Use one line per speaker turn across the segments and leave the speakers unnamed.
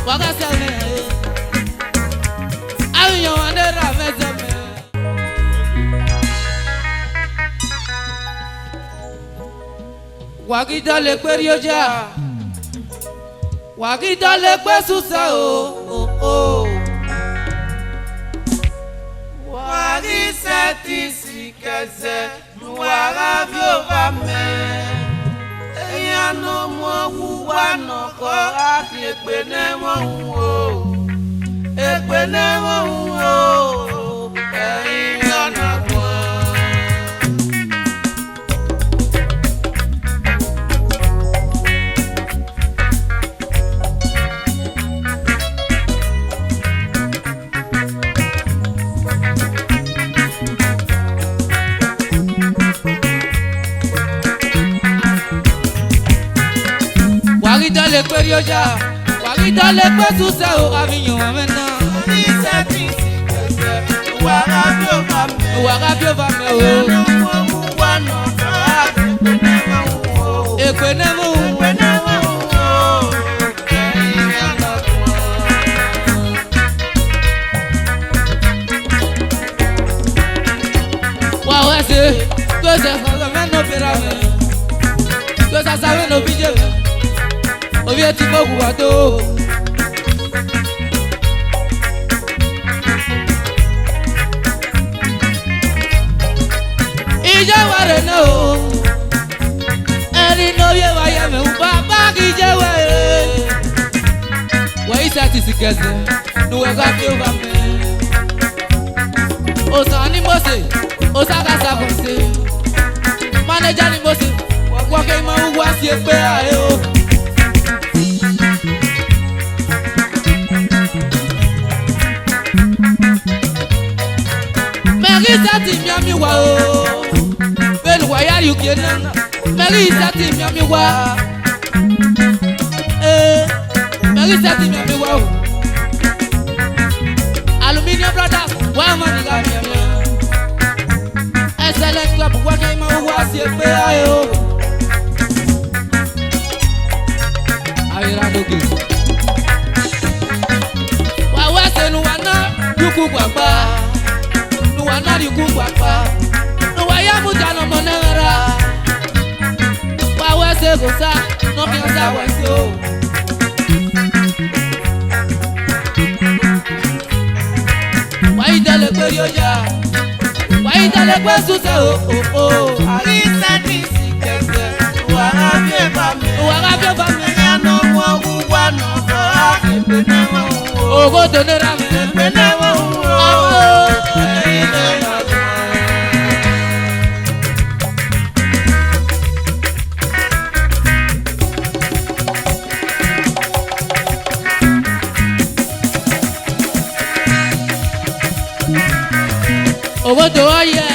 Wagasame. Avion andera mesame. Wagida le perioja. Wagida le pesusa o.
Wagisa tisi keze nuara viova me. Eyano mo wuwa no ko aki ekpene mo wo. Ekpene mo wo. Eyana kwa.
Wagida le perioja, wagida le pesusa o avion amena.
Wagisa tisi keze nuara viova me.
Wagabiova me o.
Eyano mo wuwa no ko aki ekpene mo wo.
Ekwenemu.
Ekpene mo wo. Eyana kwa.
Wa wese, go se fa me no pirame. Go sa sa no bije. Obi eti mogu wato. Ije ware no. Eri no ye wa ye me baba ki je we. Wa isa ti sikeze. Nu we ga bi over me. Osani mose, osaka sa konse. Manager ni mose, wa ke ma wa si pe ae o. Merisa ti miami wa o. Belu wa yari ukiena. Merisa ti miami wa. Merisa ti miami wa o. Aluminium brothers, wa mani ga miami. Excellent club, wa ke ma wa si pe ae o. Ayira doge. Wa wa se nu wa na yuku gbagba. Nuwana yuku gbagba. Nuwaya mujano monera. Wa wa se go sa, no bi sa wa se o. Wa idele perioja. Wa idele pesusa o.
Wagisa tisi keze nuara viova me.
Wagabiova me.
Eyano mo wuwa no ko aki ekpene mo wo.
Ogo donera me.
Ekpene mo wo. Eyana kwa.
Ogo do oye.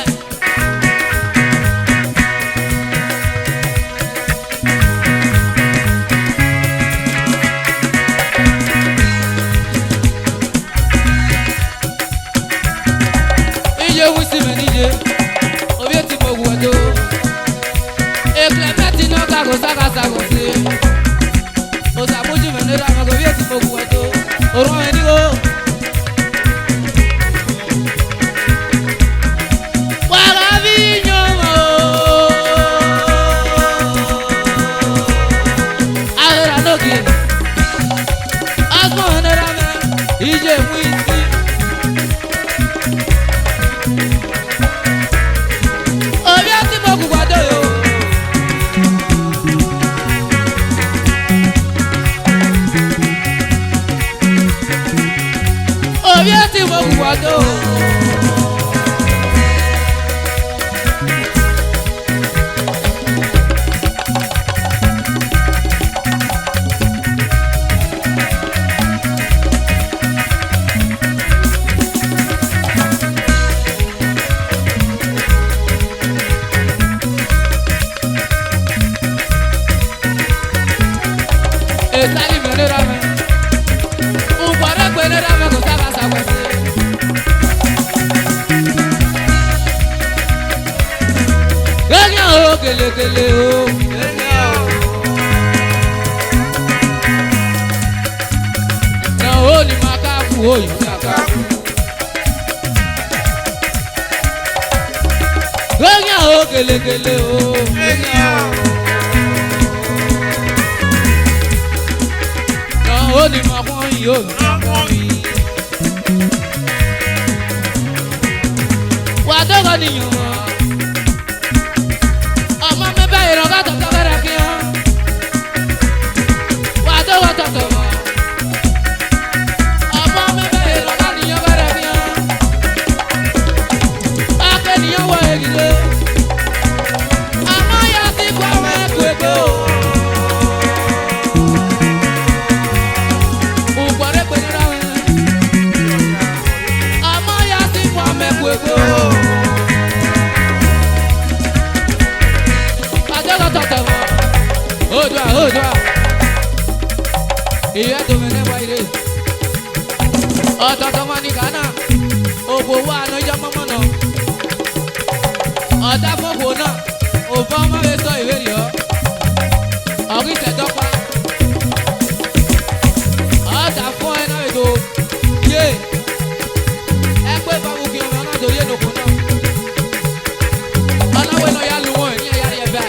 Iye wisi me nije. Obi eti mo guado. Eklemeti no ka go saka sako se. Osamuji me nera me obi eti mo guado. Orun me ni o. Ije wisi. Obi ati mo guado yo. Obi ati mo guado. Esali menera me. Ukwara kwenera me ko saka saka se. Ganya o kele kele o. Ganya o. oyin kaka. Oyin o kelekele o. Na o ni ma pọn yin o. Wà á dọ́gọ́ nìyẹn wọ̀. Ọmọ mi bá ìrọ̀gá tọ̀tọ̀ bẹ̀rẹ̀ kí hàn. Wà á dọ́gọ́ tọ̀tọ̀ wọ̀. Ọmọ mi bá ìrọ̀gá nìyẹn bẹ̀rẹ̀ kí hàn. Akẹ́ nìyẹn wọ ègìdè. Àmọ́ yà sí kọ́ ọmọ ẹ̀kọ́ èkó. Ùgbọ̀rẹ́ pè ní ra wọn. Àmọ́ yà sí kọ́ ọmọ ẹ̀kọ́ èkó. Odua, odua. Iya tu mene baire. Oto tomo ni kana. Obo wa no jama mono. Ota fofo na. Ofo ma be so ìwérí o. Ogi te dopa. Ota fo e na edo. Ye. E pe ba mu ki o na do ye no ko na. Ona we no ya lu won ni ya ye ba.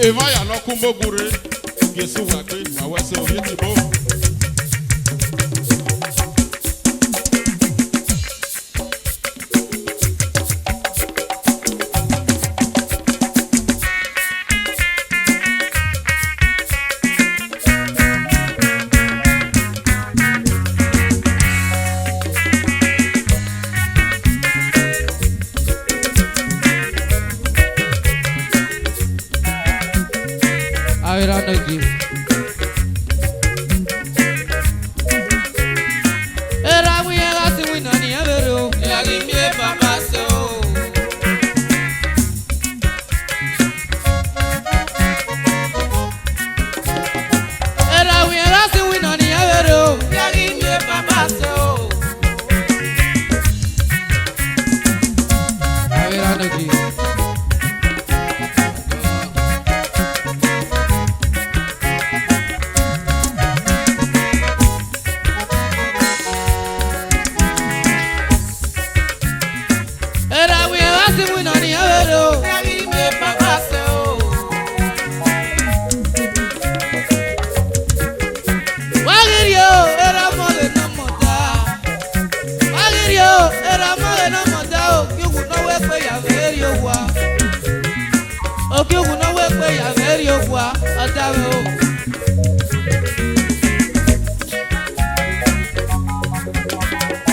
Eva ya no kumbo gure. Yesu wakwe wawese oyetibo.
pe ya veri owa. Oke ogun no we pe ya veri owa. Odawe o.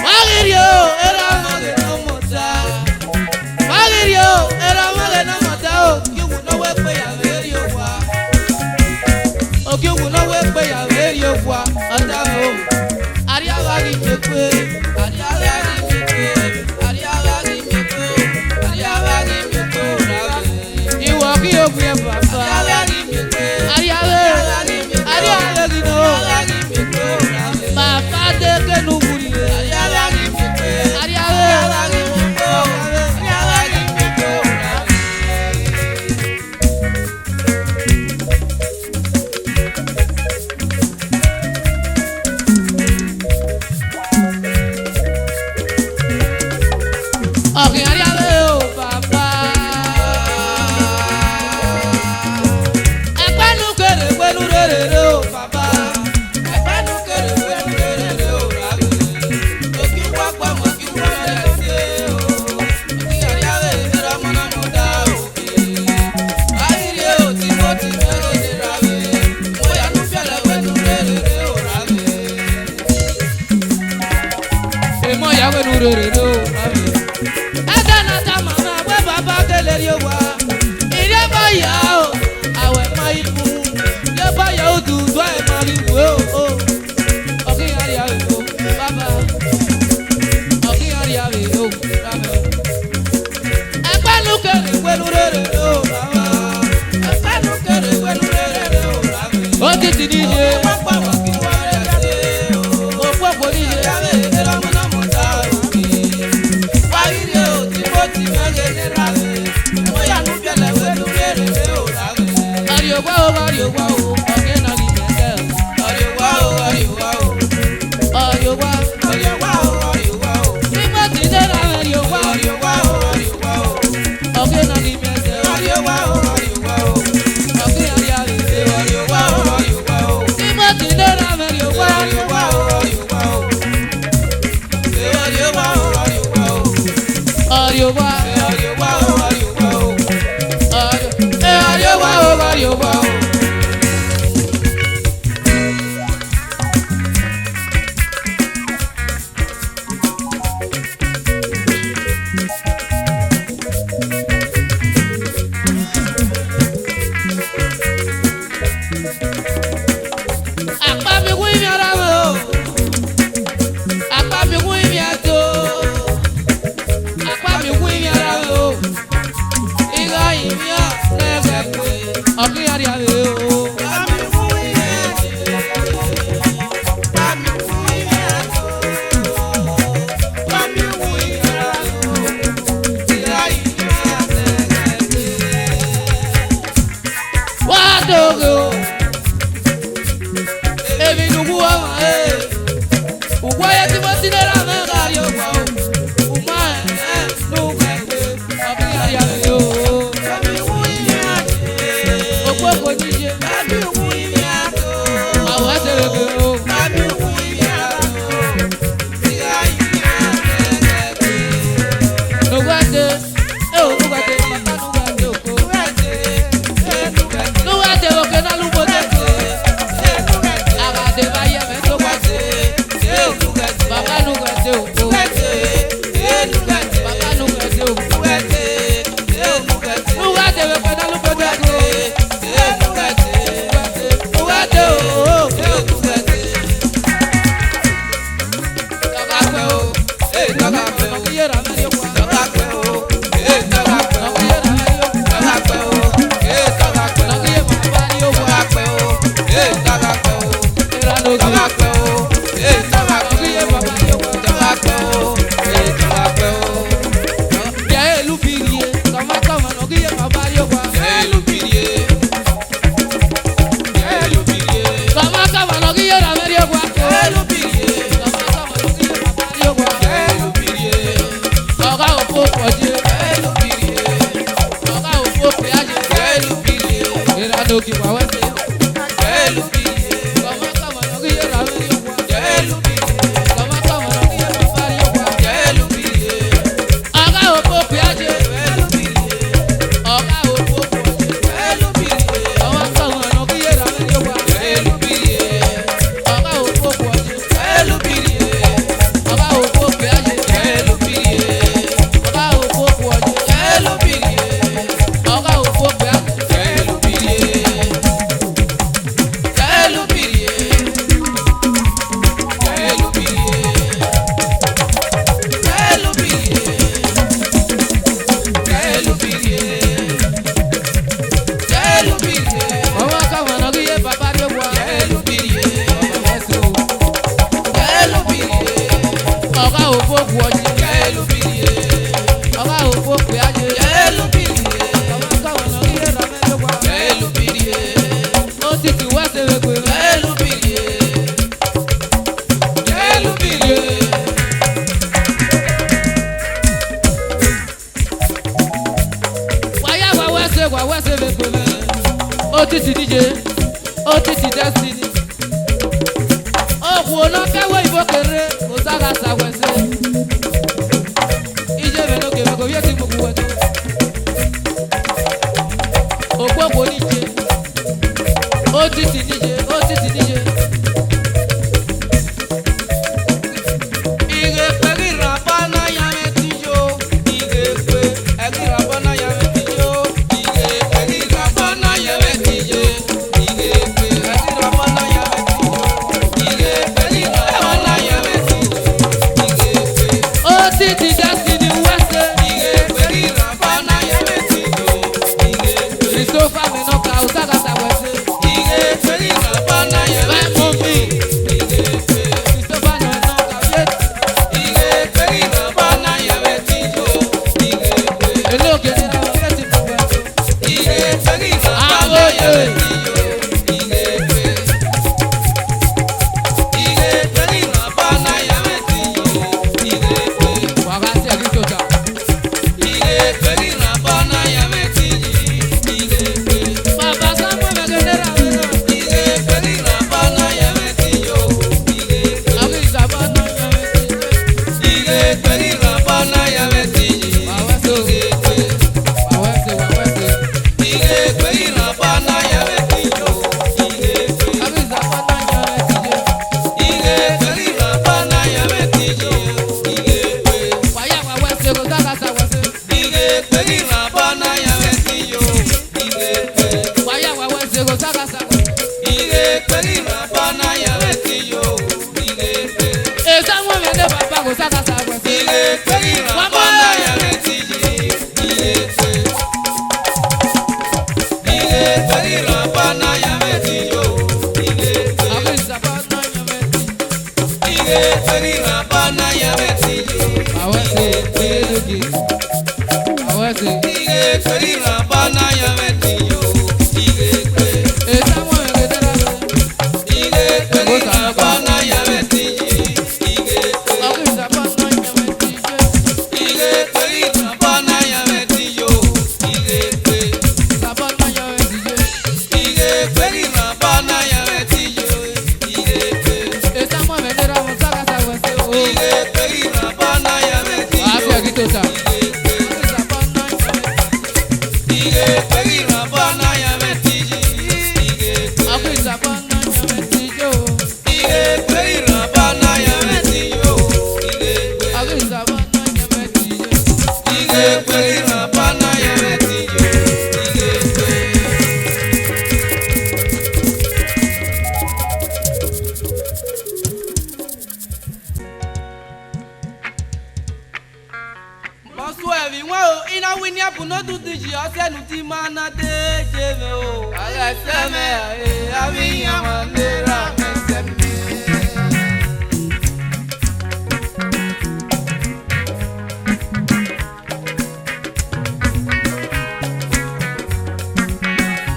Magirio era mage no mota. Magirio era mage no mota o. Oke ogun no we pe ya veri owa. Oke ogun no we pe ya veri owa. Odawe o. Ariaga gi mepe. Ariaga gi mepe. Ariaga gi mepe. Ariaga gi mepe. Iwo ki ogun e baba. Ariaga gi mepe. Ariaga gi mepe. Ariaga gi no. Baba de ke nu buri. Ariaga gi mepe. Ariaga gi mepe. Ariaga gi mepe. Okay, ariaga o baba. Ẹgbẹ́nu kere pẹ̀lú rere o baba. Ẹgbẹ́nu kere pẹ̀lú rere o rabe. Òkè wá pa mọ́ kí wọ́n rẹ̀ ṣe o. Òkè ariaga ìlera mọ́nà mọ́dá òkè. Ayírí o tí mo ti mẹ́rọ ní rabe. Mo yànú fẹ́lẹ̀ pẹ̀lú rere o rabe. Èmọ̀ yà pẹ̀lú rere o rabe. Nata mama we baba keleri owa ire ba ya o awe ma ibu ye ba ya o du do e ma ri wo o okin ari ave o baba okin ari ave o baba e pa nu kere pẹ̀lú rere o baba e pa nu kere pẹ̀lú rere o baba o ti ni je pa pa wa ki wa re se o po ko ni je ave e ra mo na mo ta o ki wa ri o ti mo ti me ge ni ra ve mo ya nu bi ele we nu rere o ra ve ari o wa o oke na ri me se ari o wa o ari o wa o ari o wa o ti mo ti de ra ari o wa o oke na ri me se ari o wa o oke ari ari se ari o wa o ti mo ti de ra ari o wa o ari o wa o Lókè wá wẹ́sẹ̀. Ẹ lù kí. Kọ̀mọ́kọ̀mọ́ lókè yẹra lórí. Okwo no kawe ibokere osaga sawese. Ije beno ke bego yeti mukuwe. Okwo ko nije. Otiti nije. Ige pegi rapana ya metijo. Ige pe egi rapana ya metijo. Ige pegi rapana ya metijo. Ige pe egi rapana ya metijo. Ige pegi rapana ya metijo. Ige pe otiti destiny wese. Ige pegi rapana ya metijo. Ige pe Christopher Minoka usaga sawese. Ige pegi rapana ya metijo. Ige pe Christopher Minoka yet. Ige pegi rapana ya metijo. Ige pe eloge ni na yeti mugbeto. Ige pegi rapana ya metijo. Ige pe Ige pegi rapana ya metijo. Ige pe wagati agitoja. Ige pegi rapana ya metijo. Ige pe baba Samuel megenera mena. Ige pegi rapana ya metijo. Ige pe agi sabana ya metijo. Ige pegi rapana ya metijo. Wawese Ige pegi rapana ya metijo. Ige pe agi sabana ya metijo. Ige pegi rapana ya metijo. Ige pe waya wawese ko daga sawese. Ige pegi rapana ya metijo. Ige pe waya wawese ko daga sawese. Ige pegi rapana ya metijo. Ige pe esanwo mele baba ko daga sawese. Ige pegi rapana ya metijo. Ige pe Ige pegi rapana ya metijo. Ige pe agi sabana ya metijo. Ige pegi rapana ya metijo. Awese eloge. Awese Ige pegi rapana ya metijo. Ige pe esanwo megenera mena. Ige pegi rapana ya metijo. Ige pe agi sabana ya metijo. Ige pegi rapana ya metijo. Ige pe sabana ya metijo. Ige pegi rapana ya metijo. Ige pe esanwo megenera musaga sawese. Ige pegi rapana ya metijo. Abi agitota. Ige pegi rapana ya metijo. Ige pe agi sabana ya metijo. Ige pegi rapana ya metijo. Ige pe agi sabana ya metijo. Ige pegi rapana ya metijo. Ige pe Bonsoir everyone. Ina wini apu no do diji ose nu ti mana de jeme o. Ala seme abi yamandera meseme.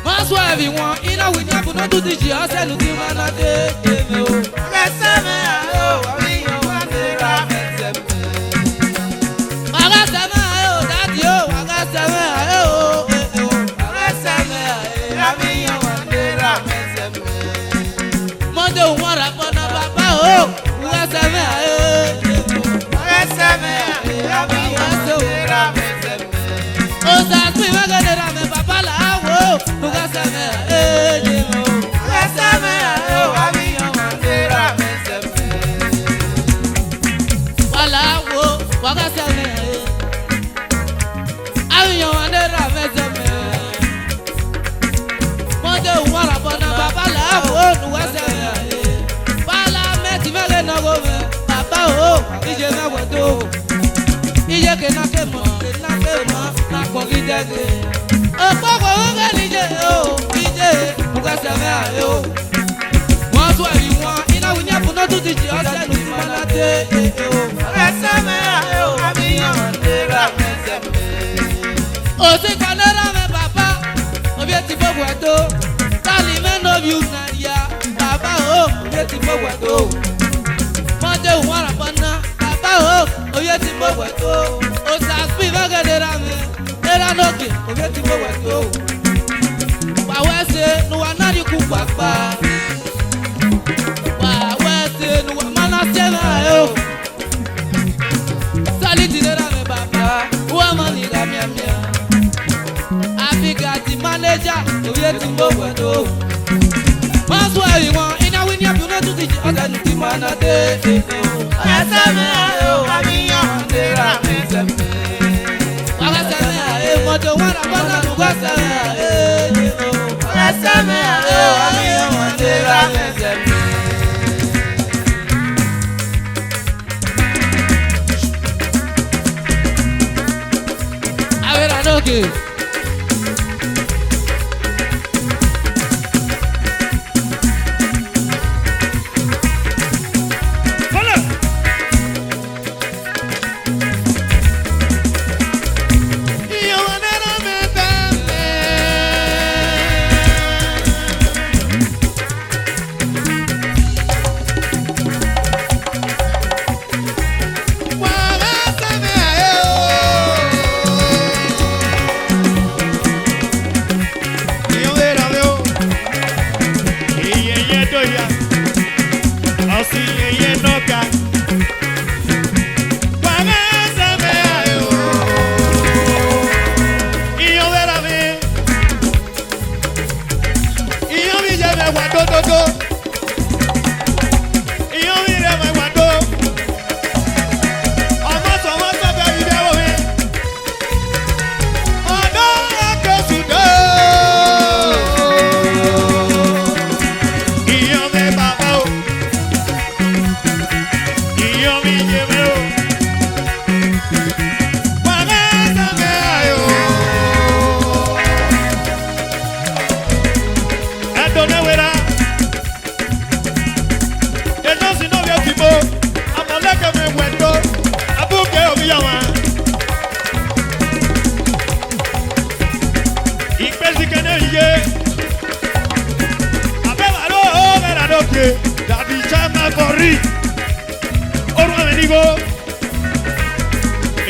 Bonsoir everyone. Ina wini apu no do diji ose nu ti mana de jeme o. Ala seme abi yamandera meseme. Agasame ayo daddy o, agasame ayo o, agasame ayo abi yawandera meseme. Mode umara bona baba o, agasame ayo, agasame ayo abi yawandera meseme. Osa swi magadera me baba la wo, agasame ayo, agasame ayo abi yawandera meseme. Wala wo, agasame ayo. Yawandera meseme. Mode umara bona baba la wo, agasame. Bala meti mele no go me, baba o, ije na wodo. Ije ke na na ko gidege. Opogo oge nije o, ije agasame ayo. Wọ́n tún ẹ̀rí wọn, iná wí ní ẹ̀fún náà tún ti jì ọ́ sẹ́nu tí wọ́n náà dé o. Agasame ayo, abi yawandera meseme. Osi kanera me baba, obi eti bobo eto. Tali me no bi unaria, baba o, obi eti bobo eto. Mode umara bona, baba o, obi eti bobo eto. Osa spi vagadera me, era noke, obi eti bobo eto. Wawese nuwa nari kukwakpa. Wawese sẹ́nu tí mo ná dé ètò.
ẹsẹ̀ mi ayé o àníyàn léra mi sẹ́mi.
Wàá sẹ́mi àyè mọ́tò wọn rà bọ́lá nù kọ́ sẹ́mi àyè ètò.
ẹsẹ̀ mi ayé o àníyàn léra mi sẹ́mi.
Awẹ́rẹ́ àdókè.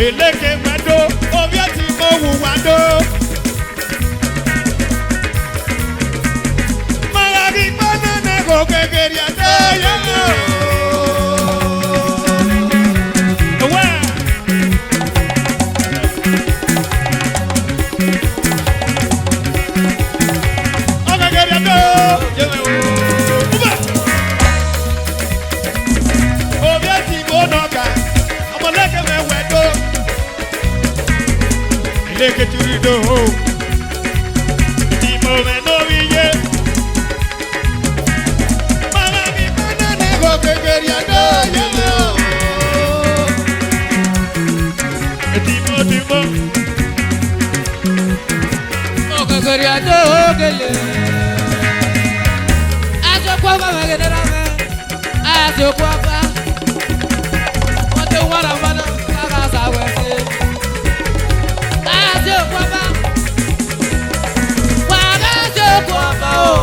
Eleke wado, obiati mo wuwado. Malagi banana go kekeri atoya. Owa. Oga kekeri ato. Uba. Obiati mo noka. Amaleke me wado. Eleke turido. Timo me no viye. Malagi banana go kekeri atoya. Timo.
Okekeri adókèlè. Àjọpọ̀ bá wẹ̀gẹ̀ dára mẹ́. Àjọpọ̀ bá. Wọ́n ti wọ́n ra mọ́nà kára sàwẹ̀ sí. Àjọpọ̀ bá. Wàá àjọpọ̀ bá o.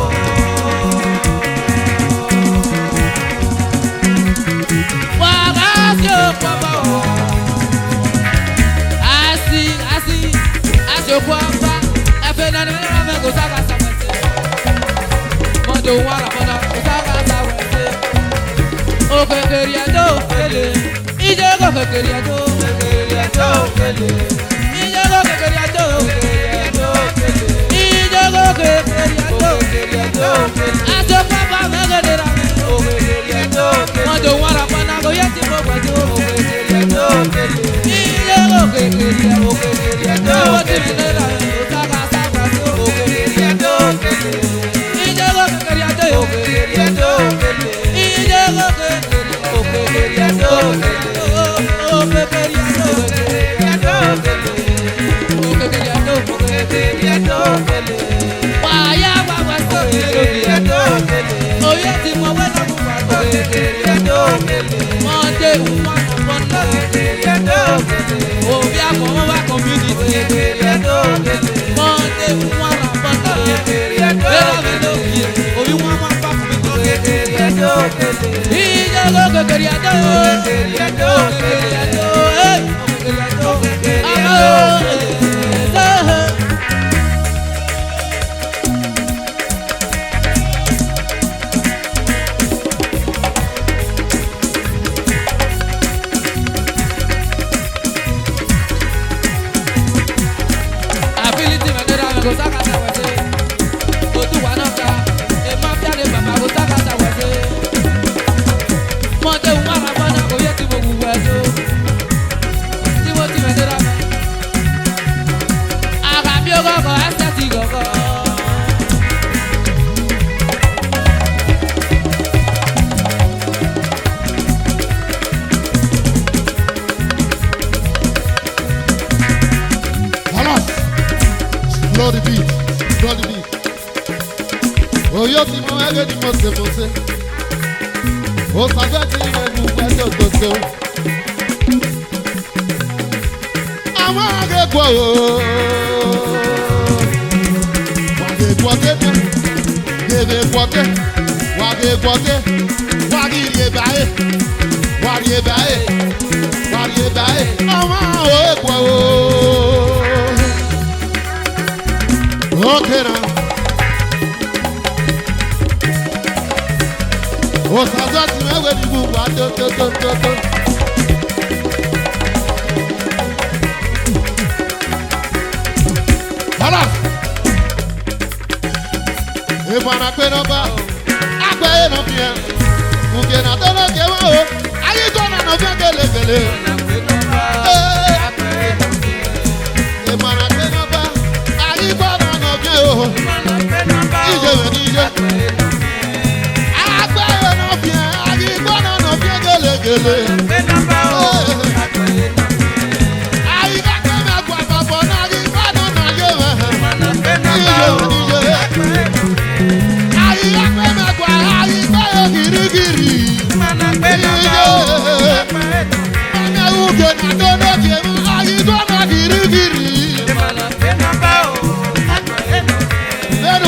Wàá àjọpọ̀ bá o. Àjọpọ̀ bá. Ẹ̀fẹ̀ náà ni wọ́n rà mẹ́ kó sára sàwẹ̀ sí. Mọ́tò wọ́n ra mọ́nà kó sára sàwẹ̀ sí. Okekeri adókèlè. Ije kokekeri adókèlè. Ije kokekeri adókèlè. Ije kokekeri adókèlè. Àjọpọ̀ bá mẹ́gẹ̀dẹ̀ rà mẹ́. Mọ́tò wọ́n ra mọ́nà kó yẹ ti mọ́ pẹ̀lú. Ije kokekeri adókèlè. Owó tí mi lè rà mẹ́ kó sára sàwẹ̀ sí. Ije kokekeri adókèlè. Ije kokekeri wàyà wàwà sókè oyè tí mo wẹ́ lọ́kùn pàtó mọ̀dé wọn àpọ̀nà òbí àkọ́wọ́ wá community mọ̀dé wọn àpọ̀nà lẹ́yìn mi lókè òbí wọn máa bá fún mi ìjọ kokekeri adó ability mẹ́tẹ́rẹ́ àwọn kò sákàtà wẹ̀sẹ̀ ojú wa náà ká ẹ̀ máa fi àlè bàbá kò sákàtà wẹ̀sẹ̀.
mẹ́gẹ́ ni mo ṣe. Ó sàgbẹ́ tí ìwé gbogbo ẹjọ́ tó ṣe. Àwọn akẹ́kọ̀ọ́ ooo. Wàgé gbọ́dé ní. Gègé gbọ́dé. Wàgé gbọ́dé. Wàgé ìyèbáyé. Wàgé ìyèbáyé. Wàgé ìyèbáyé. Àwọn akẹ́kọ̀ọ́ ooo. Okay now. O sasa ti me we di bu wa do. Hala. E bana pe no ba. Agbe no bien. Ku ke na do lo ke wa o. Ayi go na no bien gele. E bana pe no ba. Ayi go na no bien o. Ije we ni ije.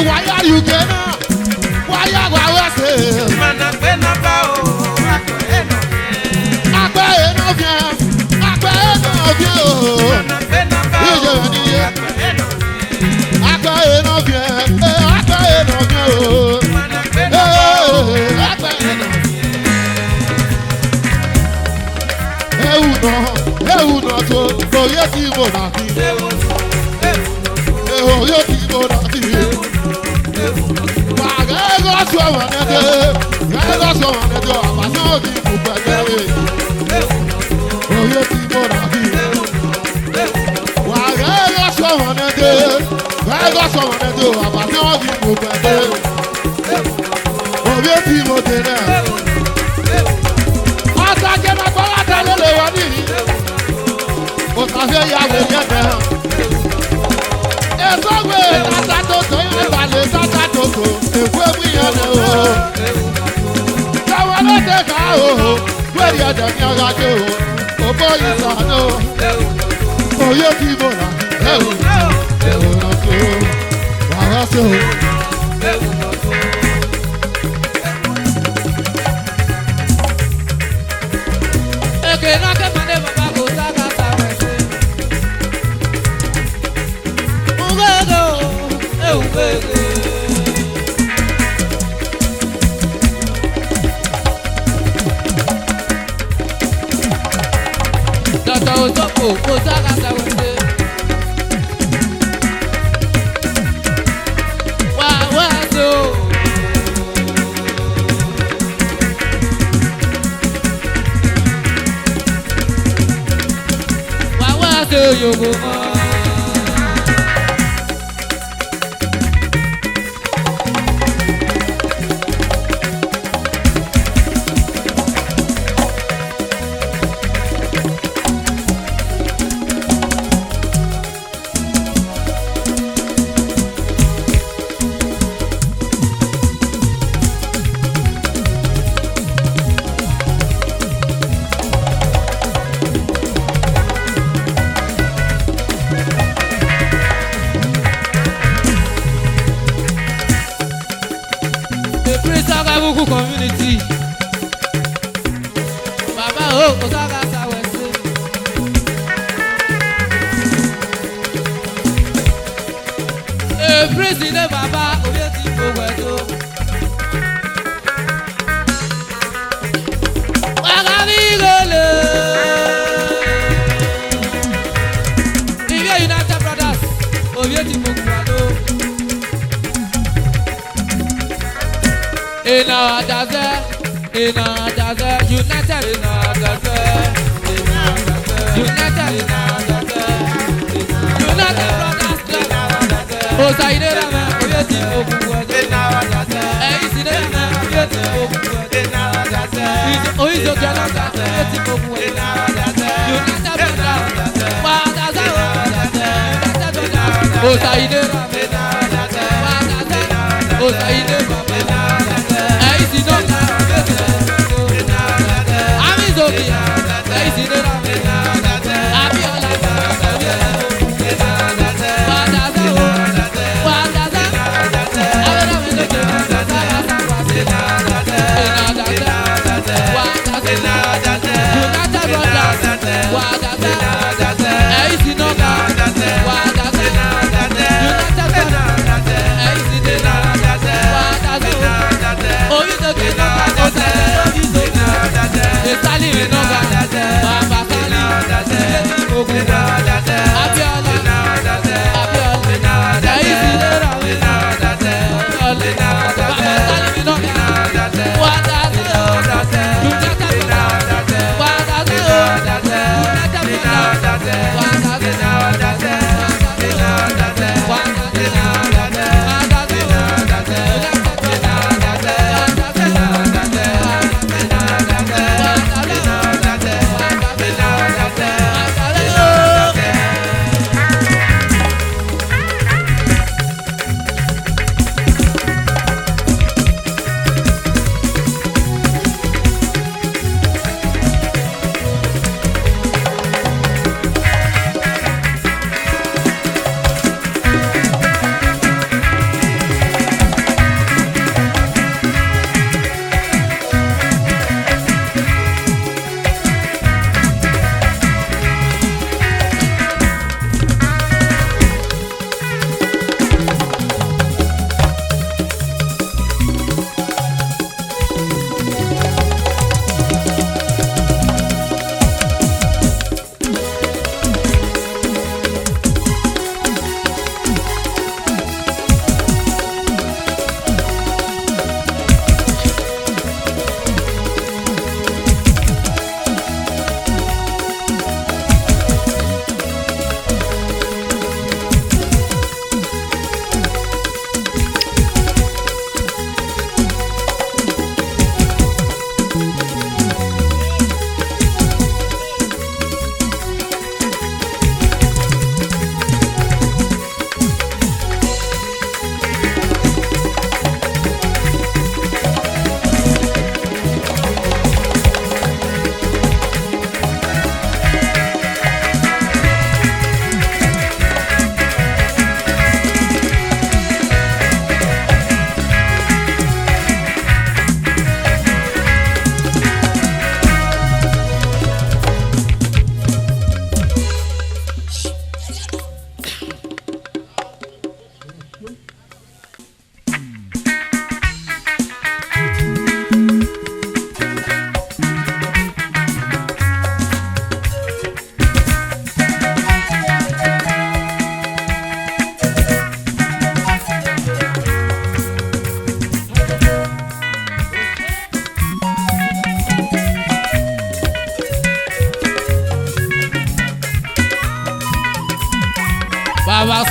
Why are you getting up? Why are
Community. Baba oh, Osaga Sawese. President Baba Oyeti Owedo. Wagabigole. Ibe United Brothers Oyeti Owedo. In our desert, united in our desert, united in our desert, united brothers club. Oh, Saidera man, Oyeti Ogunwado. Isidera man, Oyeti Ogunwado. Oizo Jonathan, Oyeti Ogunwado. United brothers, Wadaza, united brothers. Oh, Saidera man, Wadaza, oh, Saidera man.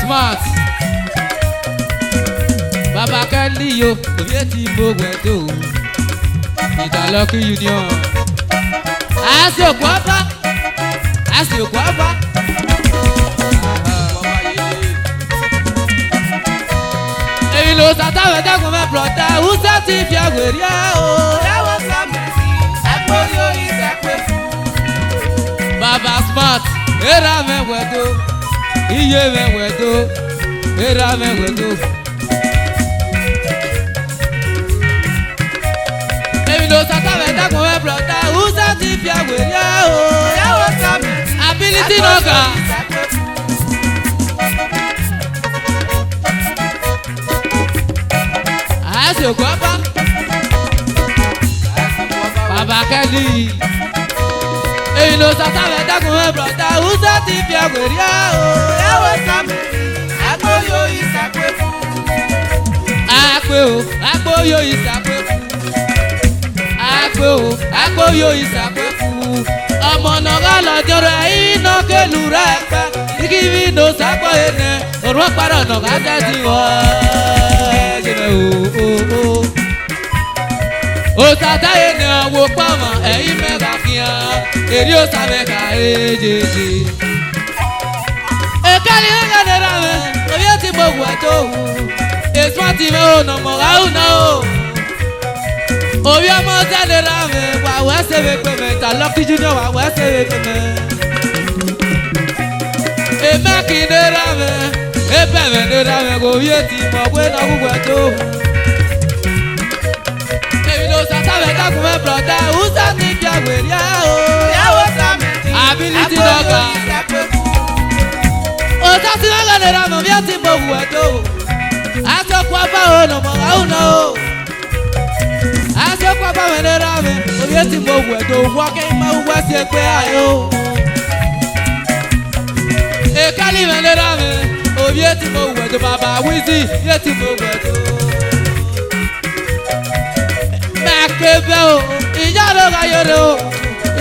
Smart. Baba Kelly yo, oye ti mo wedo. Ìdálọ́kì Union. Àṣì òkú ọba. Àṣì òkú ọba. Èyí ló sàtàwé dẹ́kun mẹ́ bùrọ̀dá. Wúṣẹ́ ti fi àwèrí ẹ̀ o.
Yàwó sàmìtì, ẹ̀kọ́ yóò ìsẹ̀pẹ̀ fún.
Baba Smart, era mẹ́wẹ̀dó. Iye mẹ́wẹ̀dó. Era mẹ́wẹ̀dó. Èyí ló sàtàwé dẹ́kun mẹ́ bùrọ̀dá. Wúṣẹ́ ti fi àwèrí ẹ̀ o.
Yàwó sàmìtì,
Ability nọ́gà.
ìsẹ̀pẹ̀ fún.
Àṣì òkú ọba. Baba Kelly. Èyí ló sàtàwé dẹ́kun mẹ́ bùrọ̀dá. Wúṣẹ́ ti fi àwèrí ẹ̀ o.
Yàwó sàmìtì, ẹ̀kọ́ yóò ìsẹ̀pẹ̀ fún.
Àpè o, àpò yóò ìsàpè fún. Àpè o, àpò yóò ìsàpè fún. Ọmọ nàgà lọ́jọ́ rẹ̀ iná kẹlù rẹ̀ pẹ́. Igi mi ló sàpọ̀ ẹ̀nẹ̀. Òrùn parọ̀ nàgà tẹ̀sí wọ́. Òtàtà ẹ̀nẹ̀ wò pamọ́ ẹ̀yìn mẹ́ta fìhàn. Èrè ó sàmẹ́ka èjèèjì. Èkálí ń yàrá rẹ̀ mẹ́. Oyè ti mo wẹ̀ tó wù. Èso ti mẹ́ o nà mọ̀ ráhùn náà o. Obi ọmọ jáde ra mi, wà wẹ́sẹ̀ mi pè mí, Ìdálọ́kì Junior wà wẹ́sẹ̀ mi pè mí. Èmi kì í ní ra mi, ebẹ̀ mi ní ra mi, kò yé ti mọ̀ pé náà gbogbo ẹ̀ tó. Èmi ló sàtàwé dákun mẹ́ bùrọ̀dá, Wúṣà ti fi àwèrí ẹ̀ o.
Yàwó sàmìtì,
Ability
ẹ̀kọ́
nọ́gà.
yóò ìsẹ̀pẹ̀ fún.
Òtá tí wọ́n gbọ́dọ̀ ra mọ̀ bí ó ti mọ̀ wù ẹ̀ tó. Aṣọ́kù ọba o nà mọ̀ ráhùn náà o. Aṣọ́kù ọba mi ní ra mi, orí ti mọ̀ wù ẹ̀ tó wọ́ kí n máa wá sí ẹgbẹ́ ayé o. Èkálí mi ní ra mi, orí ti mọ̀ wù ẹ̀ tó bàbá Wizzy, yé ti mọ̀ wù ẹ̀ tó. Mẹ́kẹ́ bẹ́ o, ìjà ló ka yòrò o,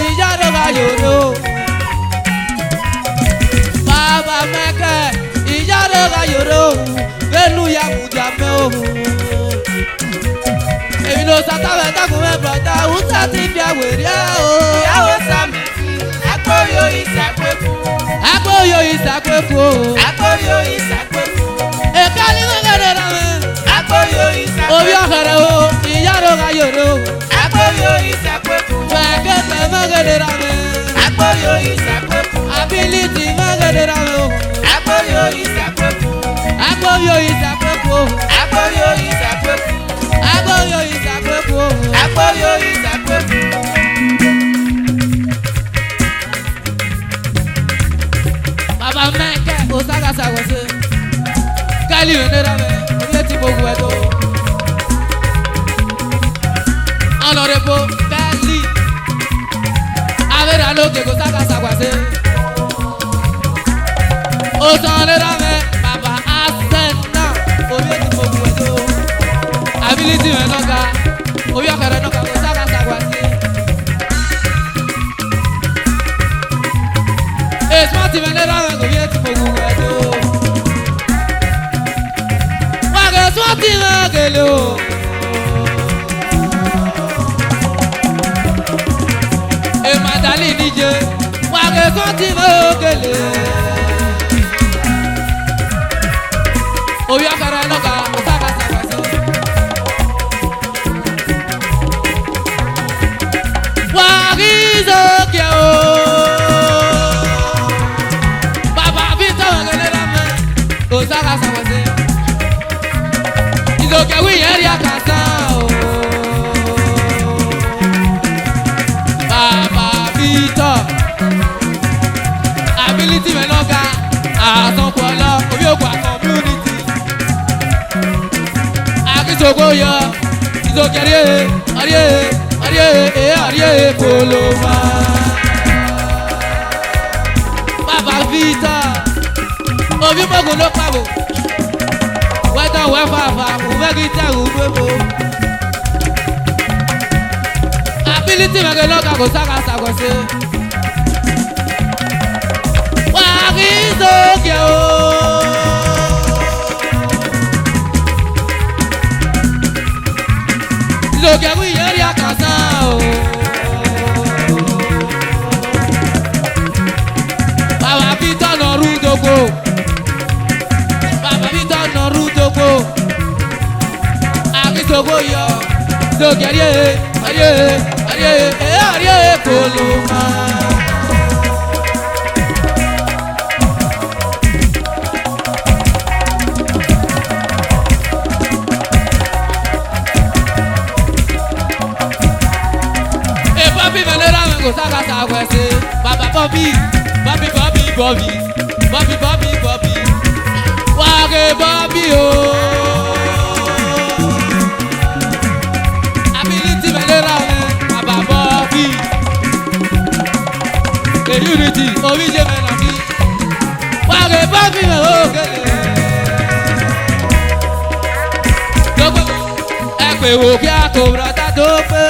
ìjà ló ka yòrò o. Bàbá Mẹ́kẹ́, ìjà ló ka yòrò o, lẹ́nu ya kùjà mẹ́ o. Èmi ló sàtàwé dákun mẹ́ bùrọ̀dá, Wúṣà ti fi àwèrí ẹ̀ o.
Yàwó sàmìtì, ẹ̀kọ́ yóò ìsẹ̀pẹ̀ fún.
Àpò yóò ìsàpè fún o.
Ẹ̀kọ́ yóò ìsẹ̀pẹ̀ fún.
Èkálí ló gẹ̀dẹ̀ rà mí.
Ẹ̀kọ́ yóò ìsẹ̀pẹ̀
Orí ọ̀kẹ́rẹ́ o, ìyá ló ka yòrò o.
ẹ̀kọ́ yóò ìsẹ̀pẹ̀ fún.
Mẹ́kẹ́ tẹ̀ mọ́ gẹ̀dẹ̀ rà mí.
Ẹ̀kọ́ yóò ìsẹ̀pẹ̀ fún.
Ability mọ́ gẹ̀dẹ̀ rà mí o.
Ẹ̀kọ́ yóò ìsẹ̀pẹ̀ fún.
Àpò yóò ìsàpè fún o.
Ẹ̀kọ́ yóò ìsẹ̀pẹ̀ fún.
Àpò yóò ìsàpè fún o.
Ẹ̀kọ́ yóò ìsẹ̀pẹ̀ fún.
Bàbá Mẹ́kẹ́ o ságasàgọ̀ sí. Kálí mi ní ra mi, orí ti mo wù ẹ̀ tó. Honorable Kálí. Abẹ́rẹ́ alóge kò ságasàgọ̀ sí. O sàn ní ra mi, bàbá Asena, orí ti mo wù ẹ̀ tó. Ability mi nọ́ga, orí ọ̀kẹ́rẹ́ nọ́ga kò ságasàgọ̀ sí. Èso ti mi ní ra mi, orí ti mo wù ẹ̀ tó. Wàgẹ̀ tó ti mi gèlè o. Èmàdàlì níje, wàgẹ̀ tó ti mi gèlè. Orí ọ̀kẹ́rẹ́ nọ́ga kò ságasàgọ̀ sí. Wàgízókè o. Bàbá Victor wàgẹ̀lẹ̀ lámẹ́, kò ságasàgọ̀ sí. Ìzòkè wíyẹn rí àkàtà o. Bàbá Victor, Ability mẹ́lọ́gà, àtọ̀pọ̀lọ́, orí ògùn community. Akíntòkó yọ, ìzòkè rí àríyé polówá. Bàbá Victor, omi mọ́gùn ló pàbò. Wẹ́tọ̀ wẹ́ fàfà, kò fẹ́ kí tẹ̀rù gbébo. Ability mẹ́gẹ́ lọ́gà kò ságasàgọ̀ sí. Wàá kí sókè o. Sókè àríyé, àríyé, àríyé, àríyé Koloma. Bobby Venera go sakata wese. Baba Bobby, Bobby, Bobby, Bobby, Bobby, Bobby, Bobby. Wage Bobby oh. Ability Venera Baba Bobby. The unity Ovije Menami. Wage Bobby oh gele. Dogo ekwe wo ki akobra ta dope.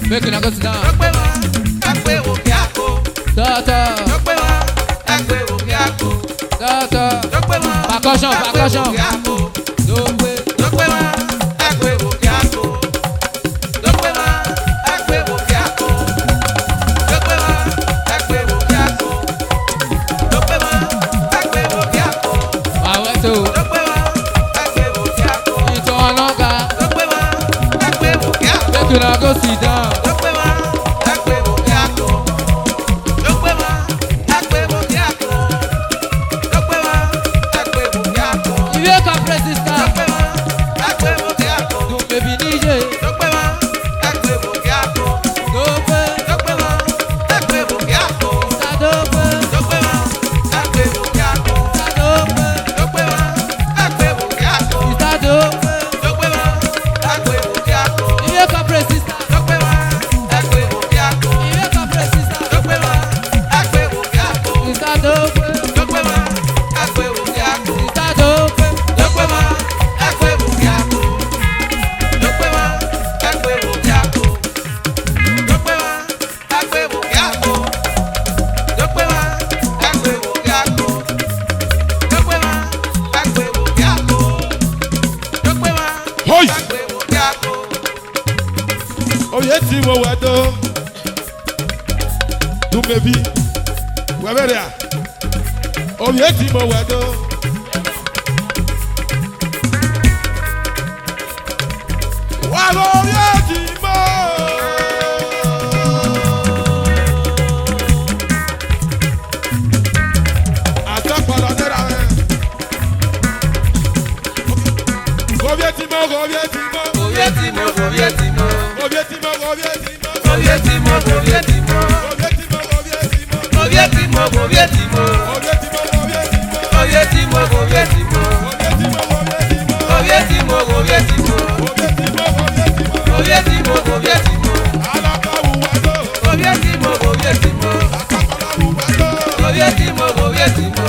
Make it go sit down. Percussion, percussion. Go sit down.
Oye ti mo wado. Du mebi. Weberia. Oye ti mo wado. Wago oye ti mo. Atapala nera. Oye ti mo, oye ti mo.
Oye ti mo, oye ti mo.
Obietimo,
Obietimo, Obietimo, Obietimo, Obietimo, Obietimo, Obietimo, Obietimo, Obietimo, Obietimo, Obietimo, Obietimo, Obietimo, Obietimo,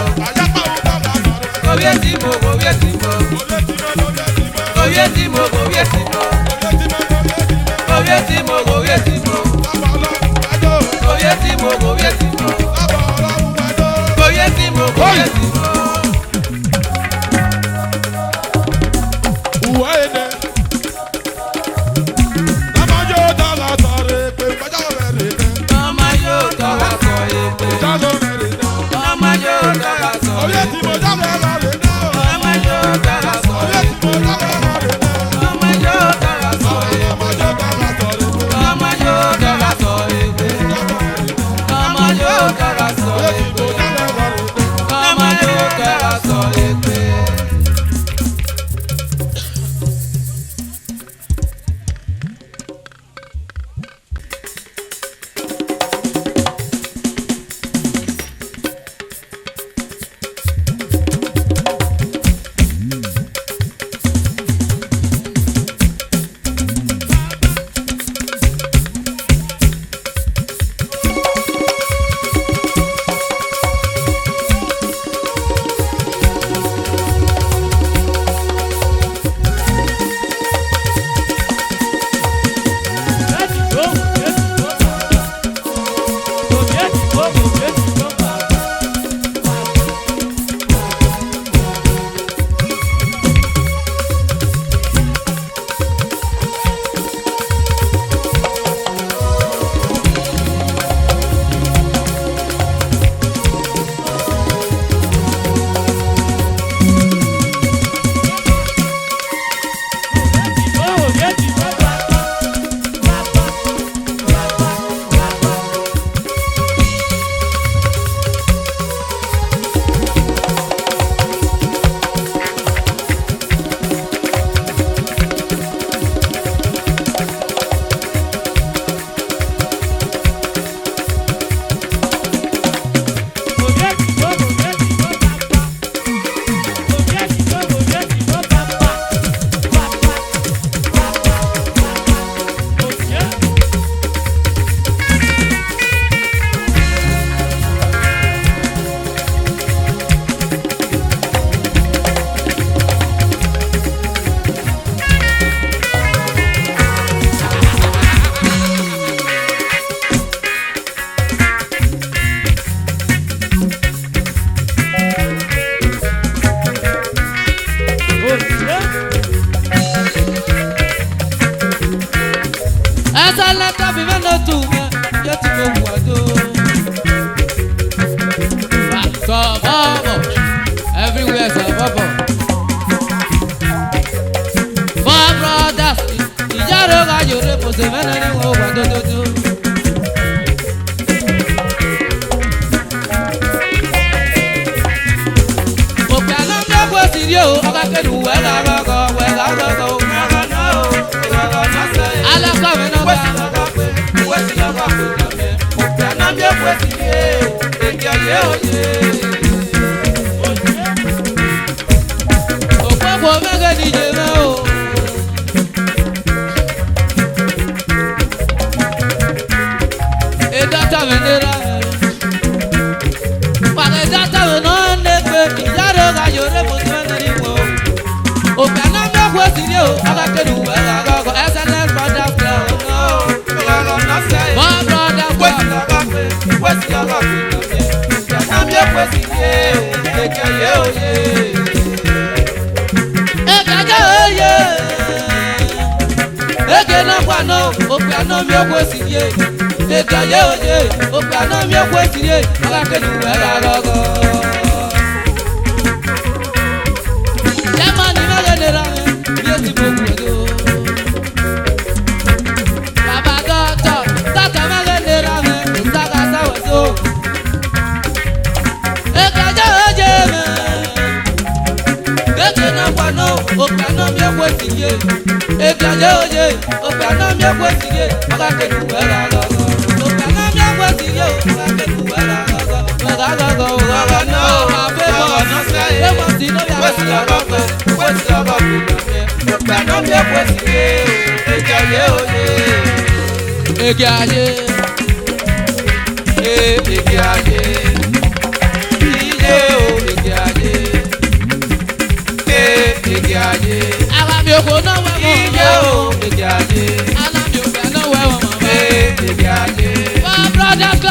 Ege aye,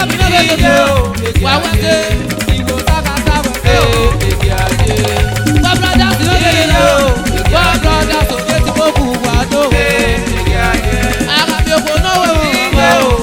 mi náà bẹ́ẹ̀ tó wà wẹ́dẹ́ ìwò sákàtà wẹ́dẹ́ o. Wọ́n brọ́dá sí ló lè lọ wọ́n brọ́dá sókè tí mo kù wá tó o. Ara mi ò kò náwó o.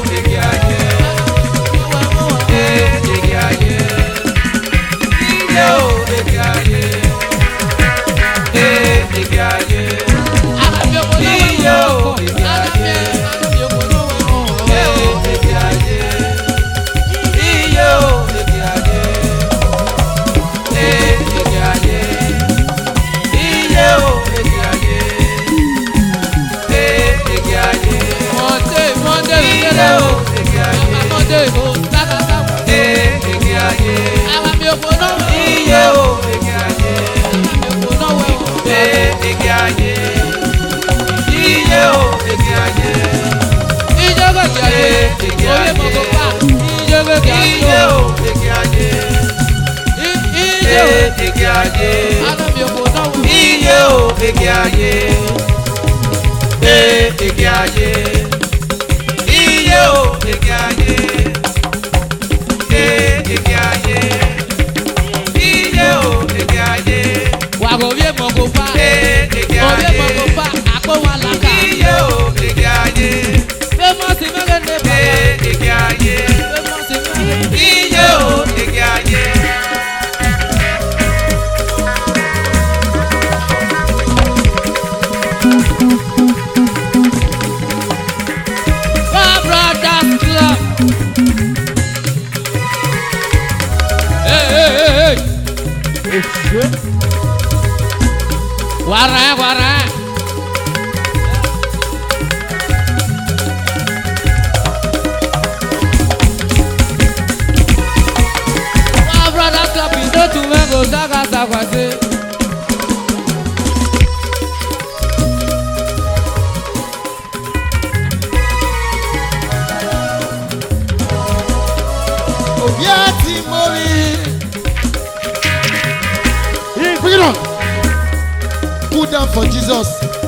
Put down for Jesus.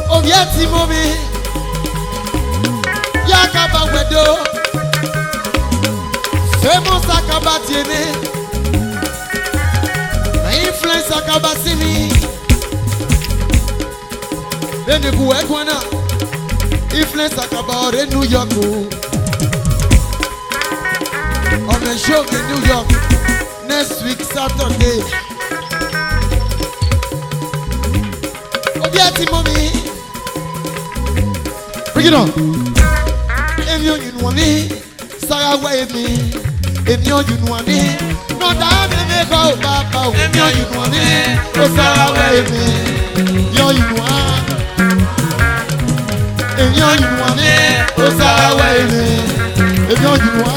Oh, yes, mommy. Yakaba wedo. Famous Akaba tiene. My influence Akaba sini. Then you go ekwana. Influence Akaba or in New York. On the show in New York next week Saturday. Obiati mommy, bring it on. If you know me, Sarah way me. If you know me, no damn me go papa. If you know me, oh Sarah way me. You know. If you know me, oh Sarah way me. If you know,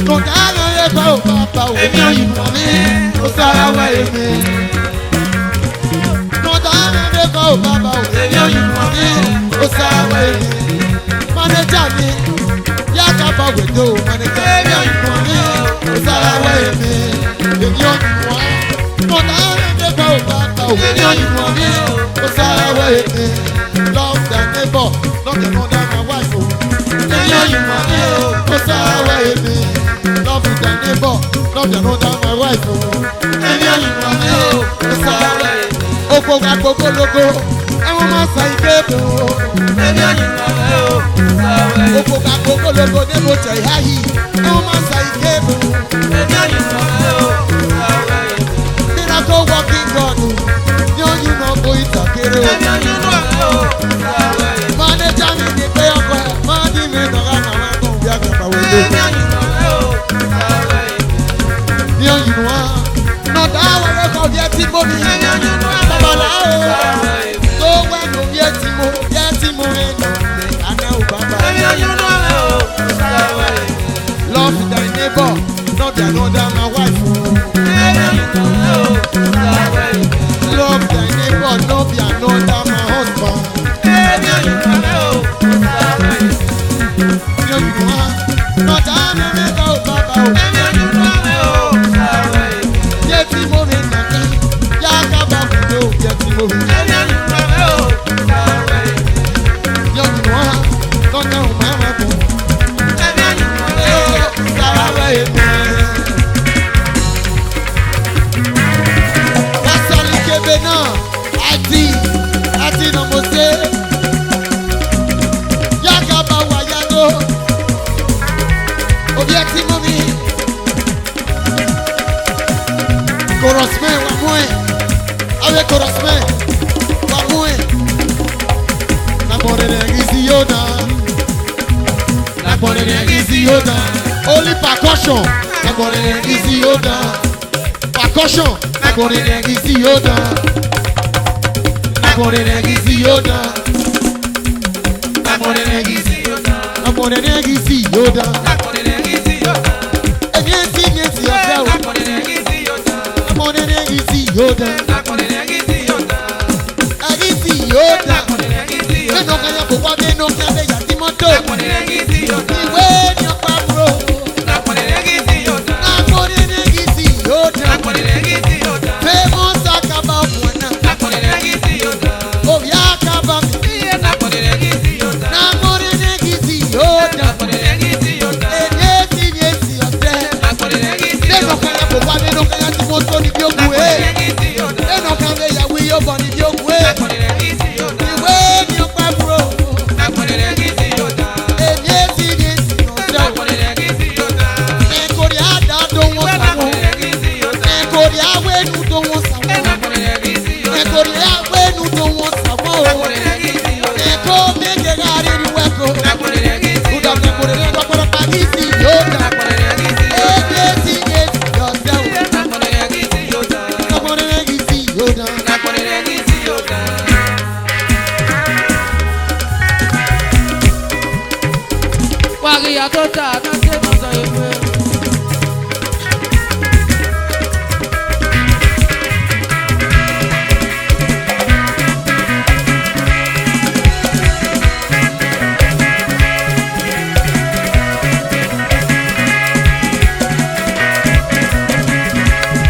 no damn me go papa. If you know me, oh Sarah way me. Oh, Baba, you want me? Oh, Sawa, manager me. Yakaba will do, manager. You want me? Oh, Sawa, if you want, no, Baba, you want me? Oh, Sawa, love the neighbor, love the mother, my wife. You want me? Oh, Sawa, love the neighbor, love the mother, my wife. You want me? Oh, Sawa. Oko akoko logo, ẹ̀wọ̀n máa sa ìgbé bò. Ẹni ọ̀yìn náà rẹ̀ o, sáwẹ̀. Oko akoko logo ní mo tẹ̀ ìhá yìí, ẹ̀wọ̀n máa sa ìgbé bò. Ẹni ọ̀yìn náà rẹ̀ o, sáwẹ̀. Nínú tó wọ́kì gọ́ọ̀dù, ní ọ̀yìn náà kó ìtàkéré o. Ẹni ọ̀yìn náà rẹ̀ o, sáwẹ̀. Mánéjà mi ní pé ọkọ̀ ẹ̀ máa dín mi lọ́ra màmá kan bí àgbàgbà wọlé. Ẹni ọ̀yìn náà rẹ̀ o, sáwẹ̀. Ní ọ̀yìn náà, nọ̀dá àwọn ẹ̀kọ́ bí ẹ ti bó mi. Ẹni ọ̀yìn náà. So when you get mo love thy neighbor, not another my wife. Love thy neighbor, not be another my husband. Not another Baba. Get him on in Yakaba do get him on. Young one, don't know mama. easy, hold on. Only percussion. I'm on it easy, hold on. Percussion. I'm on it easy, hold on. I'm on it easy, hold on. I'm on it easy, hold on. I'm on it easy, hold on. And yes, yourself. I'm on it easy, hold on. Easy, hold on. No can you go away, no can they get moto. Iwe ni pa bro. Na pone easy yoda. Famous akaba mwana. Oh ya akaba mi. Na pone easy yoda. Enyesi yote. No can you go away, no can you moto ni biogu e. No can they ya we yo boni biogu e.
Wagia tota na se mozo yewe.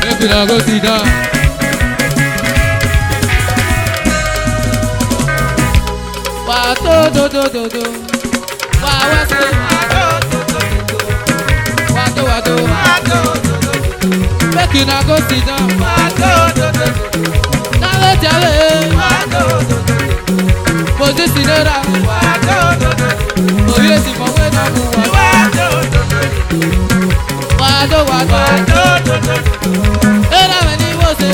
Ekuna go sit down. Wa do. Wa wese. Make you not go sit down. Now let position it up. Oh yes, if I went up. Era many was a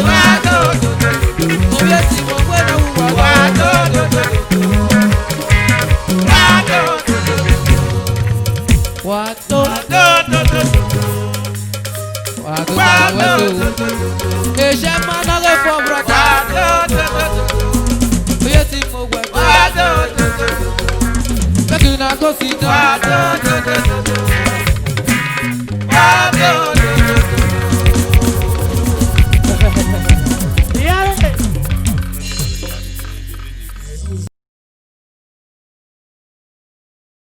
oh yes, if I went go sit down.